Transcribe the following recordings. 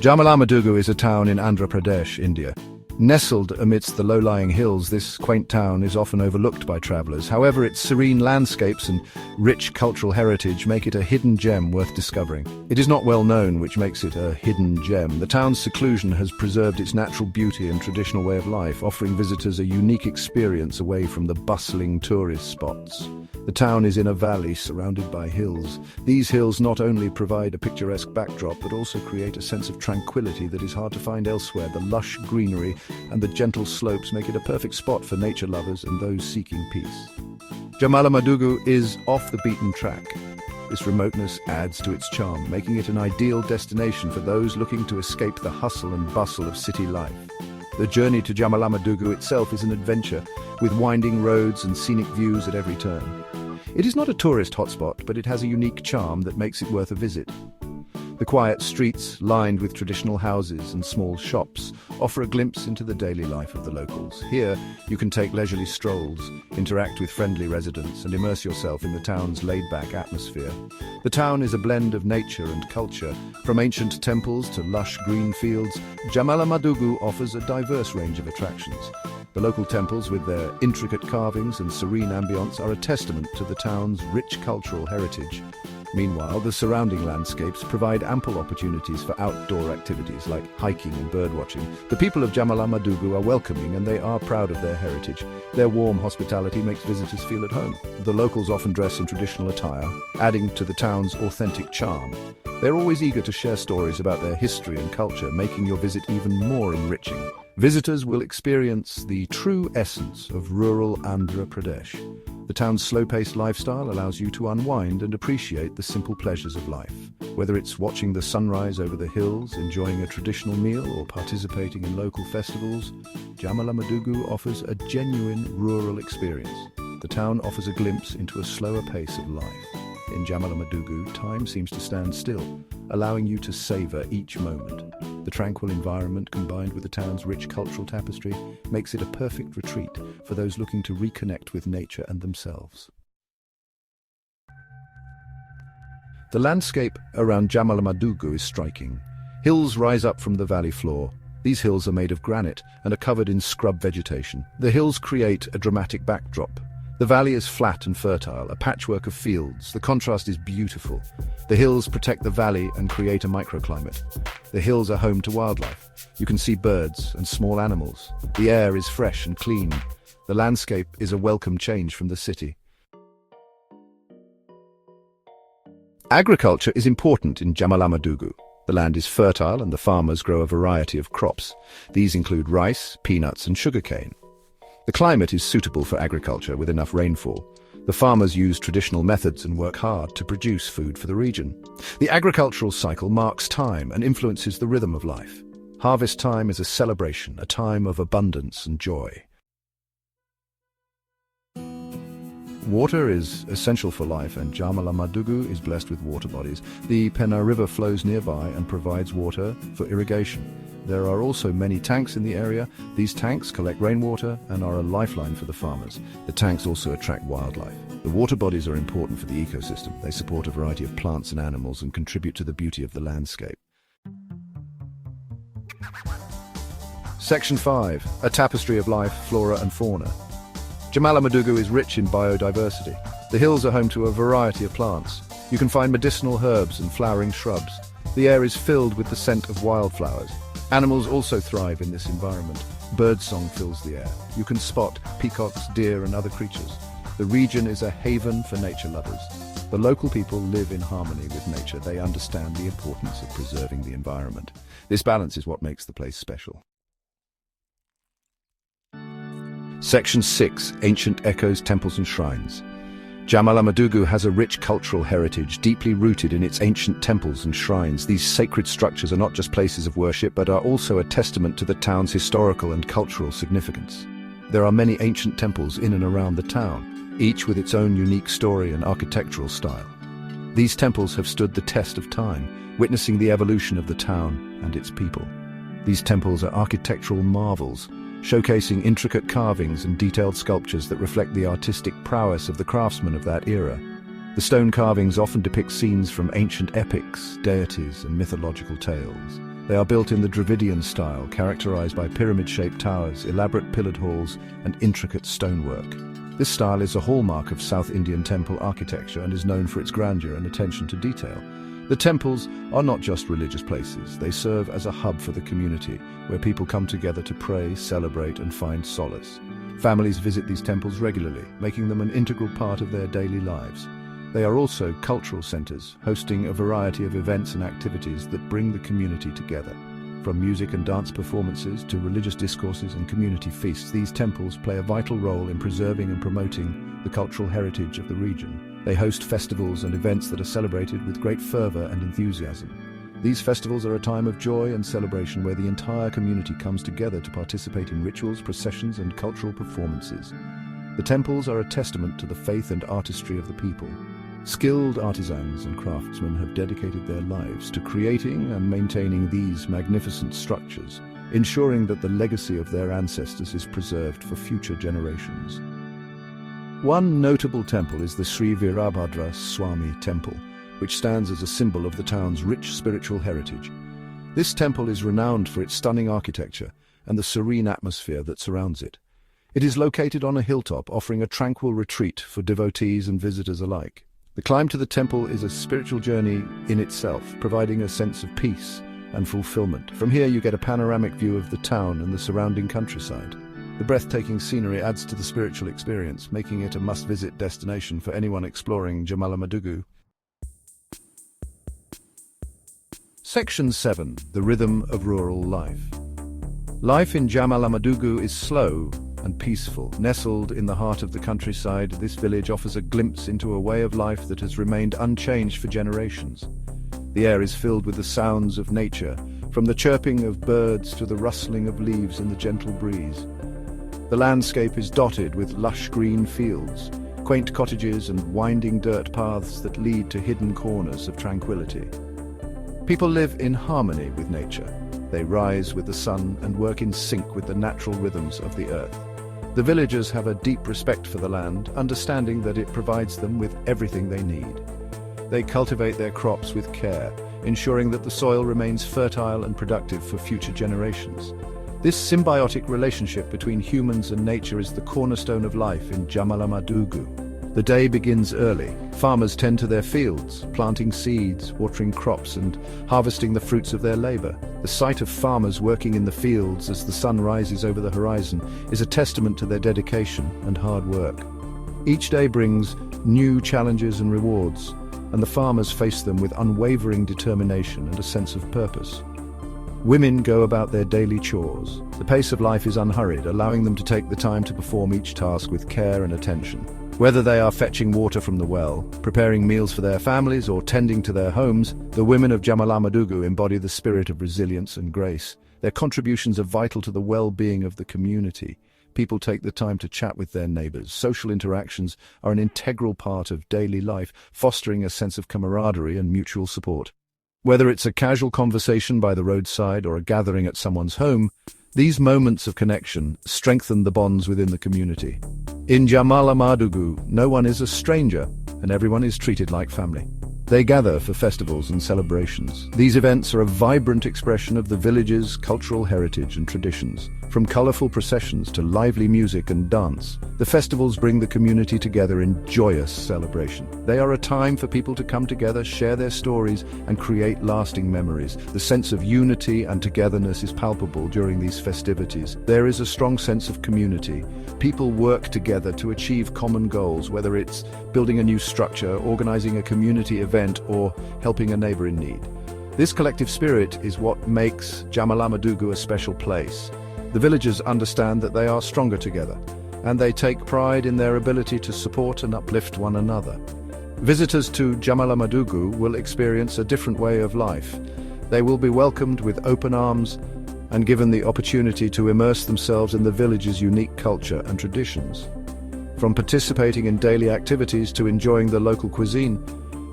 Jammalamadugu is a town in Andhra Pradesh, India. Nestled amidst the low-lying hills, this quaint town is often overlooked by travellers. However, its serene landscapes and rich cultural heritage make it a hidden gem worth discovering. It is not well known, which makes it a hidden gem. The town's seclusion has preserved its natural beauty and traditional way of life, offering visitors a unique experience away from the bustling tourist spots. The town is in a valley surrounded by hills. These hills not only provide a picturesque backdrop, but also create a sense of tranquility that is hard to find elsewhere. The lush greenery and the gentle slopes make it a perfect spot for nature lovers and those seeking peace. Jammalamadugu is off the beaten track. This remoteness adds to its charm, making it an ideal destination for those looking to escape the hustle and bustle of city life. The journey to Jammalamadugu itself is an adventure, with winding roads and scenic views at every turn. It is not a tourist hotspot, but it has a unique charm that makes it worth a visit. The quiet streets, lined with traditional houses and small shops, offer a glimpse into the daily life of the locals. Here, you can take leisurely strolls, interact with friendly residents, and immerse yourself in the town's laid-back atmosphere. The town is a blend of nature and culture. From ancient temples to lush green fields, Jammalamadugu offers a diverse range of attractions. The local temples, with their intricate carvings and serene ambience, are a testament to the town's rich cultural heritage. Meanwhile, the surrounding landscapes provide ample opportunities for outdoor activities like hiking and birdwatching. The people of Jammalamadugu are welcoming and they are proud of their heritage. Their warm hospitality makes visitors feel at home. The locals often dress in traditional attire, adding to the town's authentic charm. They're always eager to share stories about their history and culture, making your visit even more enriching. Visitors will experience the true essence of rural Andhra Pradesh. The town's slow-paced lifestyle allows you to unwind and appreciate the simple pleasures of life. Whether it's watching the sunrise over the hills, enjoying a traditional meal, or participating in local festivals, Jammalamadugu offers a genuine rural experience. The town offers a glimpse into a slower pace of life. In Jammalamadugu, time seems to stand still, allowing you to savor each moment. The tranquil environment, combined with the town's rich cultural tapestry, makes it a perfect retreat for those looking to reconnect with nature and themselves. The landscape around Jammalamadugu is striking. Hills rise up from the valley floor. These hills are made of granite and are covered in scrub vegetation. The hills create a dramatic backdrop. The valley is flat and fertile, a patchwork of fields. The contrast is beautiful. The hills protect the valley and create a microclimate. The hills are home to wildlife. You can see birds and small animals. The air is fresh and clean. The landscape is a welcome change from the city. Agriculture is important in Jammalamadugu. The land is fertile and the farmers grow a variety of crops. These include rice, peanuts, and sugarcane. The climate is suitable for agriculture with enough rainfall. The farmers use traditional methods and work hard to produce food for the region. The agricultural cycle marks time and influences the rhythm of life. Harvest time is a celebration, a time of abundance and joy. Water is essential for life, and Jammalamadugu is blessed with water bodies. The Penna River flows nearby and provides water for irrigation. There are also many tanks in the area. These tanks collect rainwater and are a lifeline for the farmers. The tanks also attract wildlife. The water bodies are important for the ecosystem. They support a variety of plants and animals and contribute to the beauty of the landscape. Section 5. A tapestry of life, flora and fauna. Jammalamadugu is rich in biodiversity. The hills are home to a variety of plants. You can find medicinal herbs and flowering shrubs. The air is filled with the scent of wildflowers. Animals also thrive in this environment. Birdsong fills the air. You can spot peacocks, deer, and other creatures. The region is a haven for nature lovers. The local people live in harmony with nature. They understand the importance of preserving the environment. This balance is what makes the place special. Section 6. Ancient echoes, temples and shrines. Jammalamadugu has a rich cultural heritage, deeply rooted in its ancient temples and shrines. These sacred structures are not just places of worship, but are also a testament to the town's historical and cultural significance. There are many ancient temples in and around the town, each with its own unique story and architectural style. These temples have stood the test of time, witnessing the evolution of the town and its people. These temples are architectural marvels, showcasing intricate carvings and detailed sculptures that reflect the artistic prowess of the craftsmen of that era. The stone carvings often depict scenes from ancient epics, deities, and mythological tales. They are built in the Dravidian style, characterized by pyramid-shaped towers, elaborate pillared halls, and intricate stonework. This style is a hallmark of South Indian temple architecture and is known for its grandeur and attention to detail. The temples are not just religious places, they serve as a hub for the community, where people come together to pray, celebrate, and find solace. Families visit these temples regularly, making them an integral part of their daily lives. They are also cultural centers, hosting a variety of events and activities that bring the community together. From music and dance performances to religious discourses and community feasts, these temples play a vital role in preserving and promoting the cultural heritage of the region. They host festivals and events that are celebrated with great fervor and enthusiasm. These festivals are a time of joy and celebration where the entire community comes together to participate in rituals, processions, and cultural performances. The temples are a testament to the faith and artistry of the people. Skilled artisans and craftsmen have dedicated their lives to creating and maintaining these magnificent structures, ensuring that the legacy of their ancestors is preserved for future generations. One notable temple is the Sri Virabhadra Swami Temple, which stands as a symbol of the town's rich spiritual heritage. This temple is renowned for its stunning architecture and the serene atmosphere that surrounds it. It is located on a hilltop, offering a tranquil retreat for devotees and visitors alike. The climb to the temple is a spiritual journey in itself, providing a sense of peace and fulfillment. From here you get a panoramic view of the town and the surrounding countryside. The breathtaking scenery adds to the spiritual experience, making it a must-visit destination for anyone exploring Jammalamadugu. Section 7. The Rhythm of Rural Life. Life in Jammalamadugu is slow and peaceful. Nestled in the heart of the countryside, this village offers a glimpse into a way of life that has remained unchanged for generations. The air is filled with the sounds of nature, from the chirping of birds to the rustling of leaves in the gentle breeze. The landscape is dotted with lush green fields, quaint cottages and winding dirt paths that lead to hidden corners of tranquility. People live in harmony with nature. They rise with the sun and work in sync with the natural rhythms of the earth. The villagers have a deep respect for the land, understanding that it provides them with everything they need. They cultivate their crops with care, ensuring that the soil remains fertile and productive for future generations. This symbiotic relationship between humans and nature is the cornerstone of life in Jammalamadugu. The day begins early. Farmers tend to their fields, planting seeds, watering crops, and harvesting the fruits of their labor. The sight of farmers working in the fields as the sun rises over the horizon is a testament to their dedication and hard work. Each day brings new challenges and rewards, and the farmers face them with unwavering determination and a sense of purpose. Women go about their daily chores. The pace of life is unhurried, allowing them to take the time to perform each task with care and attention. Whether they are fetching water from the well, preparing meals for their families, or tending to their homes, the women of Jammalamadugu embody the spirit of resilience and grace. Their contributions are vital to the well-being of the community. People take the time to chat with their neighbors. Social interactions are an integral part of daily life, fostering a sense of camaraderie and mutual support. Whether it's a casual conversation by the roadside or a gathering at someone's home, these moments of connection strengthen the bonds within the community. In Jammalamadugu, no one is a stranger, and everyone is treated like family. They gather for festivals and celebrations. These events are a vibrant expression of the village's cultural heritage and traditions. From colorful processions to lively music and dance, the festivals bring the community together in joyous celebration. They are a time for people to come together, share their stories, and create lasting memories. The sense of unity and togetherness is palpable during these festivities. There is a strong sense of community. People work together to achieve common goals, whether it's building a new structure, organizing a community event, or helping a neighbor in need. This collective spirit is what makes Jammalamadugu a special place. The villagers understand that they are stronger together, and they take pride in their ability to support and uplift one another. Visitors to Jammalamadugu will experience a different way of life. They will be welcomed with open arms and given the opportunity to immerse themselves in the village's unique culture and traditions. From participating in daily activities to enjoying the local cuisine,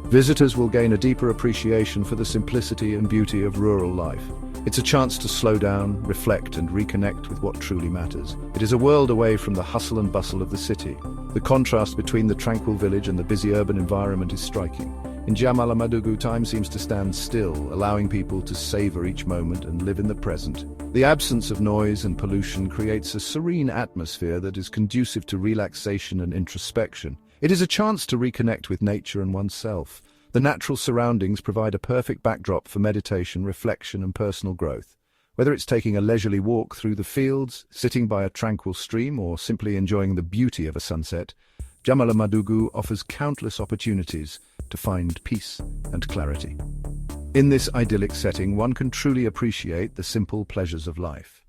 visitors will gain a deeper appreciation for the simplicity and beauty of rural life. It's a chance to slow down, reflect, and reconnect with what truly matters. It is a world away from the hustle and bustle of the city. The contrast between the tranquil village and the busy urban environment is striking. In Jammalamadugu, time seems to stand still, allowing people to savor each moment and live in the present. The absence of noise and pollution creates a serene atmosphere that is conducive to relaxation and introspection. It is a chance to reconnect with nature and oneself. The natural surroundings provide a perfect backdrop for meditation, reflection, and personal growth. Whether it's taking a leisurely walk through the fields, sitting by a tranquil stream, or simply enjoying the beauty of a sunset, Jammalamadugu offers countless opportunities to find peace and clarity. In this idyllic setting, one can truly appreciate the simple pleasures of life.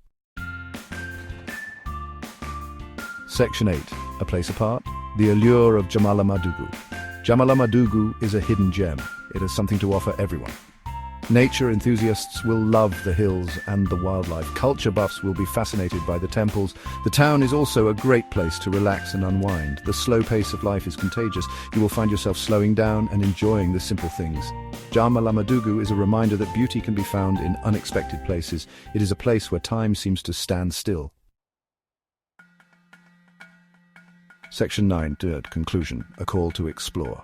Section 8. A place apart. The allure of Jammalamadugu. Jammalamadugu is a hidden gem. It has something to offer everyone. Nature enthusiasts will love the hills and the wildlife. Culture buffs will be fascinated by the temples. The town is also a great place to relax and unwind. The slow pace of life is contagious. You will find yourself slowing down and enjoying the simple things. Jammalamadugu is a reminder that beauty can be found in unexpected places. It is a place where time seems to stand still. Section 9. Conclusion. A call to explore.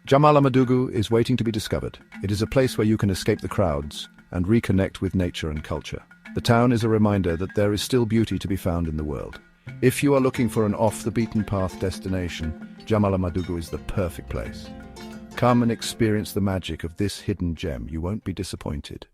Jammalamadugu is waiting to be discovered. It is a place where you can escape the crowds and reconnect with nature and culture. The town is a reminder that there is still beauty to be found in the world. If you are looking for an off-the-beaten-path destination, Jammalamadugu is the perfect place. Come and experience the magic of this hidden gem. You won't be disappointed.